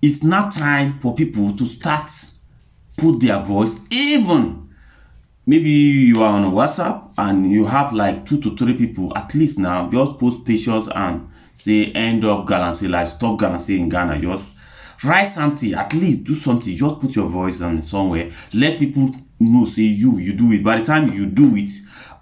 it's now time for people to start put their voice. Even maybe you are on a WhatsApp and you have like 2 to 3 people at least now. Just post pictures and say end up Galamsay, like stop Galamsay in Ghana. Just write something, at least do something. Just put your voice on somewhere. Let people know, say you do it. By the time you do it,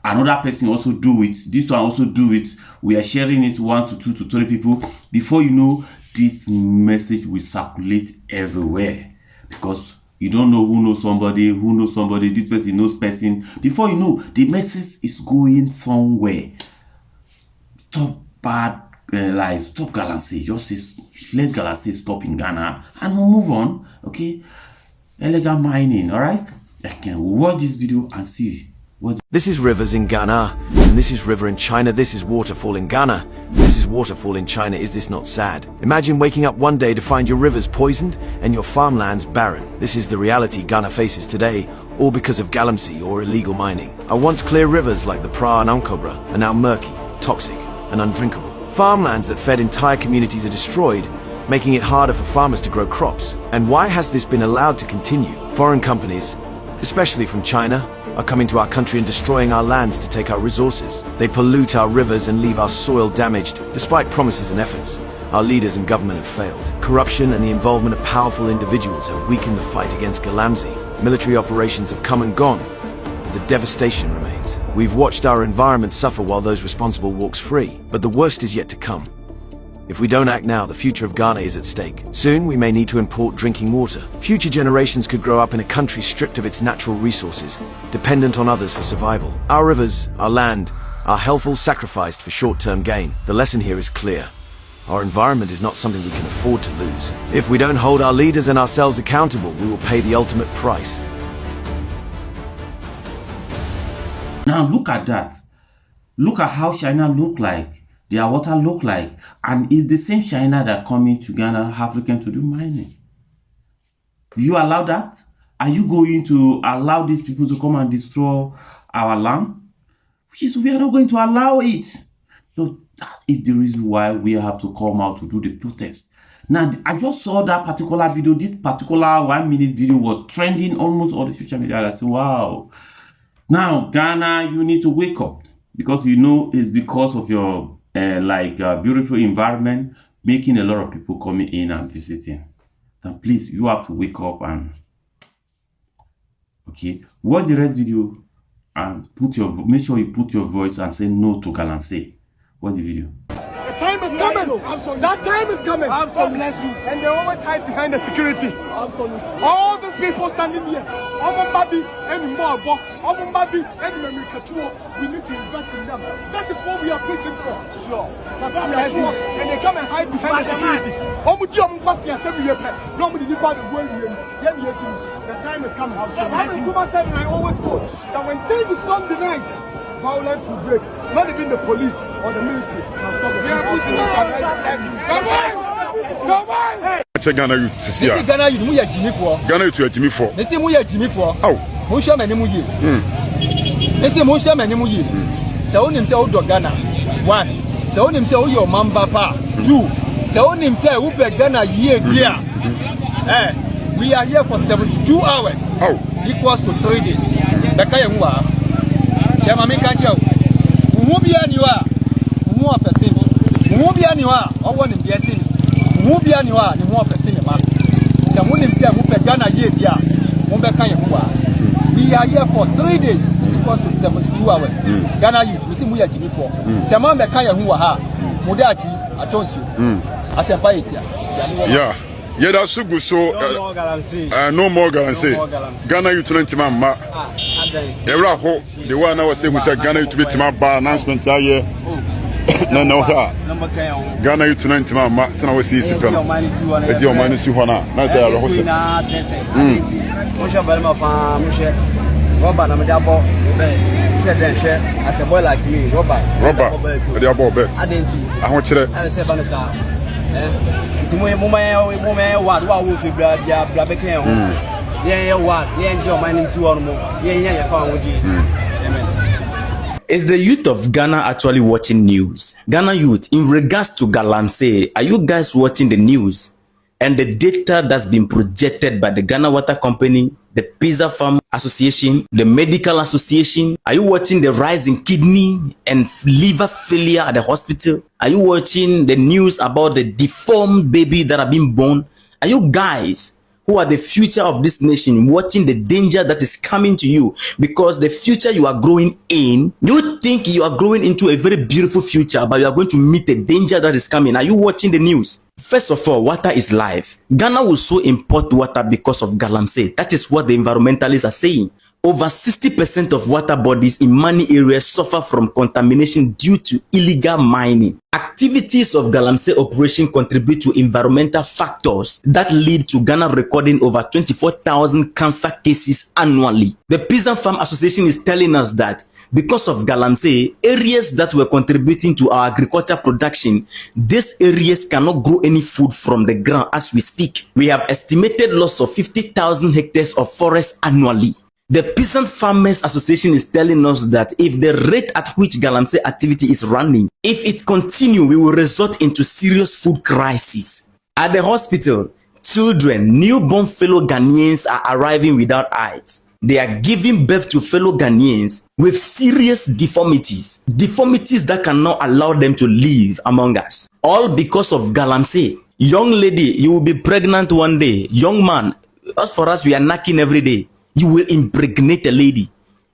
another person also do it. This one also do it. We are sharing it 1 to 2 to 3 people. Before you know, this message will circulate everywhere, because you don't know who knows somebody, this person knows person. Before you know, the message is going somewhere. Stop bad lies, stop Galamsay. Just say, let Galamsay stop in Ghana and we'll move on. Okay? Illegal mining, alright? I can watch this video and see what. This is rivers in Ghana, and this is river in China. This is waterfall in Ghana. This is waterfall in China. Is this not sad? Imagine waking up one day to find your rivers poisoned and your farmlands barren. This is the reality Ghana faces today, all because of Galamsay or illegal mining. Our once clear rivers like the Pra and Unkobra are now murky, toxic, and undrinkable. Farmlands that fed entire communities are destroyed, making it harder for farmers to grow crops. And why has this been allowed to continue? Foreign companies, especially from China, are coming to our country and destroying our lands to take our resources. They pollute our rivers and leave our soil damaged, despite promises and efforts. Our leaders and government have failed. Corruption and the involvement of powerful individuals have weakened the fight against Galamsay. Military operations have come and gone, but the devastation remains. We've watched our environment suffer while those responsible walks free, but the worst is yet to come. If we don't act now, the future of Ghana is at stake. Soon, we may need to import drinking water. Future generations could grow up in a country stripped of its natural resources, dependent on others for survival. Our rivers, our land, our health all sacrificed for short-term gain. The lesson here is clear. Our environment is not something we can afford to lose. If we don't hold our leaders and ourselves accountable, we will pay the ultimate price. Now look at that. Look at how China look like. Their water look like, and it's the same China that coming to Ghana, African, to do mining. You allow that? Are you going to allow these people to come and destroy our land? We are not going to allow it. So that is the reason why we have to come out to do the protest. Now, I just saw that particular video. This particular 1-minute video was trending almost all the social media. I said, wow. Now, Ghana, you need to wake up, because you know it's because of your beautiful environment, making a lot of people coming in and visiting. Now please, you have to wake up and watch the rest video and make sure you put your voice and say no to Galamsay. Watch the video. The time is coming. Absolutely. That time is coming. Absolutely. And they always hide behind the security. Absolutely. All these people standing here, we need to invest in them. That is what we are preaching for. Sure. That's what and they come and hide behind the security. The time is coming. Said, and I always quote that when change is not denied, violence will break. Not even the police or the military can stop it. Ghana youth this is Ghana youth mu ya Jimmy for. Ghana youth ya Jimmy for. This is mu ya Jimmy for. Oh. Mo hwa mani mu ye. This is mo hwa mani mu ye. Se onim se odo Ghana. 1. Se onim se oyo mamba pa. 2. Se onim se wo be Ghana ye dia. We are here for 72 hours. Oh. Equals to 3 days. Beka ye hu a. Ya mama kan che o. Hu bia ni wa. Hu afese ni. Hu bia ni wa. Owo ni bia se ni. Hu bia ni wa ni hu afese ni ma. Se mo nim se wo be Ghana ye dia. Mo be kan ye hu a. We are here for 3 days. It's equals to 72 hours. Ghana youth, we see mu ya Jimmy for. Se mo be kan ye hu wa ha. Mo da achi atonsu. Asempa etia. Yeah. Yeah, that's so good. So no more Galamsay. Ghana youth 20 man ma. Every ho the one I was saying we said Ghana youth be my bar announcement here. No. Ghana youth 20 man ma. So now we see it. The deal minus you na. Na say I say. Robert, I'm a double. Said then, as a boy like me, Robert. The about bet. I didn't. I want you. I said, Vanessa. What will be Blabecan? Yeah, what? Yeah, enjoy my niece one more. Yeah, found with you. Is the youth of Ghana actually watching news? Ghana youth, in regards to Galamsay, are you guys watching the news? and the data that's been projected by the Ghana Water Company, the Pizza Farm Association, the Medical Association? Are you watching the rise in kidney and liver failure at the hospital? Are you watching the news about the deformed baby that are being born? Are you guys who are the future of this nation watching the danger that is coming to you? Because the future you are growing in, you think you are growing into a very beautiful future, but you are going to meet the danger that is coming. Are you watching the news? First of all, water is life. Ghana will so import water because of Galamsay. That is what the environmentalists are saying. Over 60% of water bodies in many areas suffer from contamination due to illegal mining. Activities of Galamsay operation contribute to environmental factors that lead to Ghana recording over 24,000 cancer cases annually. The Pizza Farm Association is telling us that because of Galamsay, areas that were contributing to our agriculture production, these areas cannot grow any food from the ground as we speak. We have estimated loss of 50,000 hectares of forest annually. The Peasant Farmers Association is telling us that if the rate at which Galamsay activity is running, if it continues, we will resort into serious food crisis. At the hospital, children, newborn fellow Ghanaians are arriving without eyes. They are giving birth to fellow Ghanaians with serious deformities. Deformities that cannot allow them to live among us. All because of Galamsay. Young lady, you will be pregnant one day. Young man, as for us, we are knocking every day. You will impregnate a lady.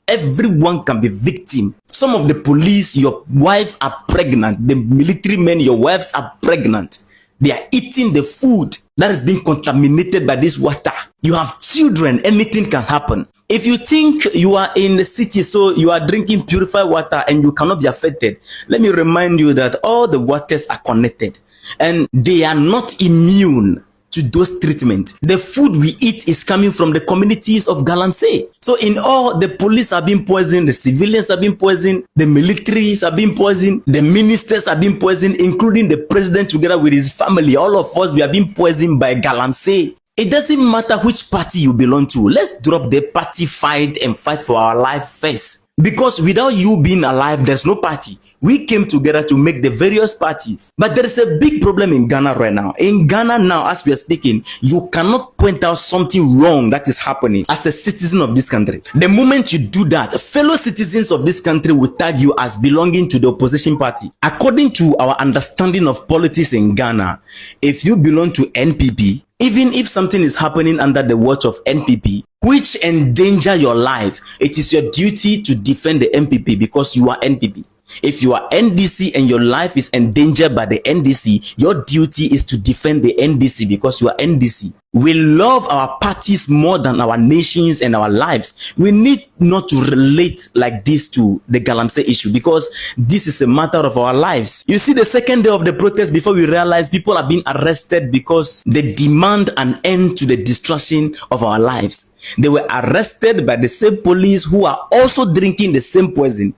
Everyone can be victim. Some of the police, your wife are pregnant. The military men, your wives are pregnant. They are eating the food that is being contaminated by this water. You have children, anything can happen. If you think you are in the city, so you are drinking purified water and you cannot be affected, let me remind you that all the waters are connected and they are not immune to those treatments. The food we eat is coming from the communities of Galamsay. So in all, the police are being poisoned, the civilians are being poisoned, the militaries are being poisoned, the ministers are being poisoned, including the president together with his family. All of us, we are being poisoned by Galamsay. It doesn't matter which party you belong to. Let's drop the party fight and fight for our life first. Because without you being alive, there's no party. We came together to make the various parties. But there is a big problem in Ghana right now. In Ghana now, as we are speaking, you cannot point out something wrong that is happening as a citizen of this country. The moment you do that, fellow citizens of this country will tag you as belonging to the opposition party. According to our understanding of politics in Ghana, if you belong to NPP, even if something is happening under the watch of NPP, which endanger your life, it is your duty to defend the NPP because you are NPP. If you are NDC and your life is endangered by the NDC, your duty is to defend the NDC because you are NDC. We love our parties more than our nations and our lives. We need not to relate like this to the Galamsay issue because this is a matter of our lives. You see, the second day of the protest, before we realize people are being arrested because they demand an end to the destruction of our lives. They were arrested by the same police who are also drinking the same poison.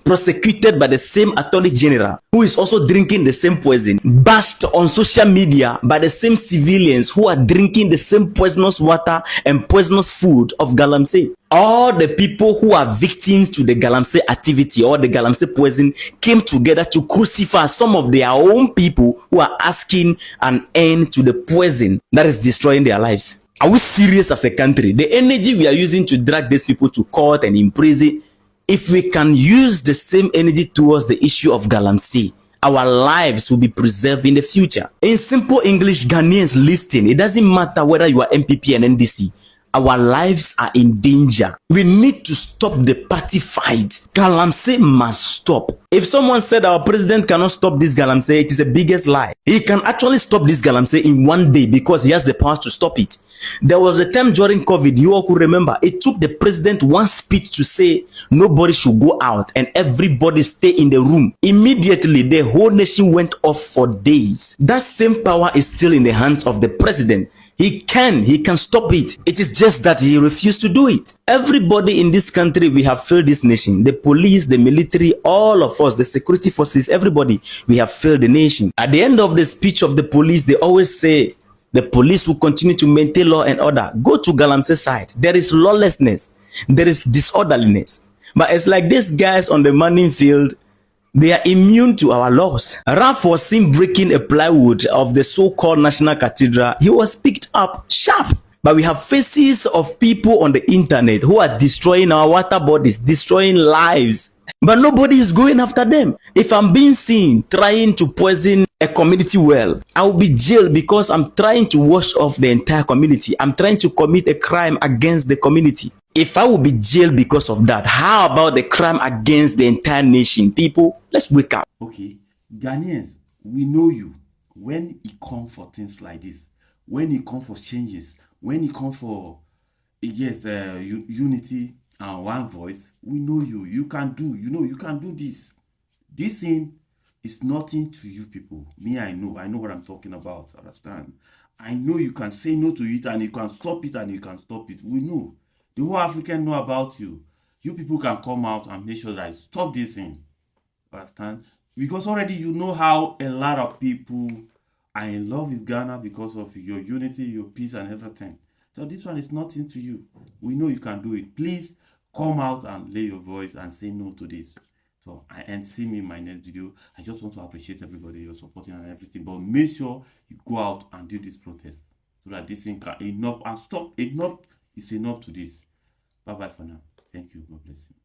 Prosecuted by the same attorney general who is also drinking the same poison, bashed on social media by the same civilians who are drinking the same poisonous water and poisonous food of Galamsay. All the people who are victims to the Galamsay activity or the Galamsay poison came together to crucify some of their own people who are asking an end to the poison that is destroying their lives. Are we serious as a country? The energy we are using to drag these people to court and imprison, if we can use the same energy towards the issue of Galamsay, our lives will be preserved in the future. In simple English, Ghanaians listen. It doesn't matter whether you are MPP and NDC. Our lives are in danger. We need to stop the party fight. Galamsay must stop. If someone said our president cannot stop this Galamsay, it is the biggest lie. He can actually stop this Galamsay in one day because he has the power to stop it. There was a time during COVID, you all could remember, it took the president one speech to say nobody should go out and everybody stay in the room. Immediately, the whole nation went off for days. That same power is still in the hands of the president. He can stop it. It is just that he refused to do it. Everybody in this country, we have failed this nation. The police, the military, all of us, the security forces, everybody, we have failed the nation. At the end of the speech of the police, they always say, the police will continue to maintain law and order. Go to Galamsay side. There is lawlessness. There is disorderliness. But it's like these guys on the mining field, They are immune to our laws. Ralph was seen breaking a plywood of the so-called National Cathedral. He was picked up sharp. But we have faces of people on the internet who are destroying our water bodies, destroying lives. But nobody is going after them. If I'm being seen trying to poison a community well, I will be jailed because I'm trying to wash off the entire community. I'm trying to commit a crime against the community. If I will be jailed because of that, how about the crime against the entire nation? People, let's wake up. Okay, Ghanaians, we know you. When it comes for things like this, when it comes for changes, when it comes for unity and one voice, we know you. You can do, you can do this. This thing is nothing to you people. Me, I know what I'm talking about. Understand? I know you can say no to it and you can stop it and you can stop it. We know. The whole African know about you. You people can come out and make sure that I stop this thing. Understand? Because already you know how a lot of people are in love with Ghana because of your unity, your peace and everything. So this one is nothing to you. We know you can do it. Please come out and lay your voice and say no to this. So and see me in my next video. I just want to appreciate everybody you're supporting and everything. But make sure you go out and do this protest so that this thing can enough and stop. Enough is enough to this. Bye bye for now. Thank you. God bless you.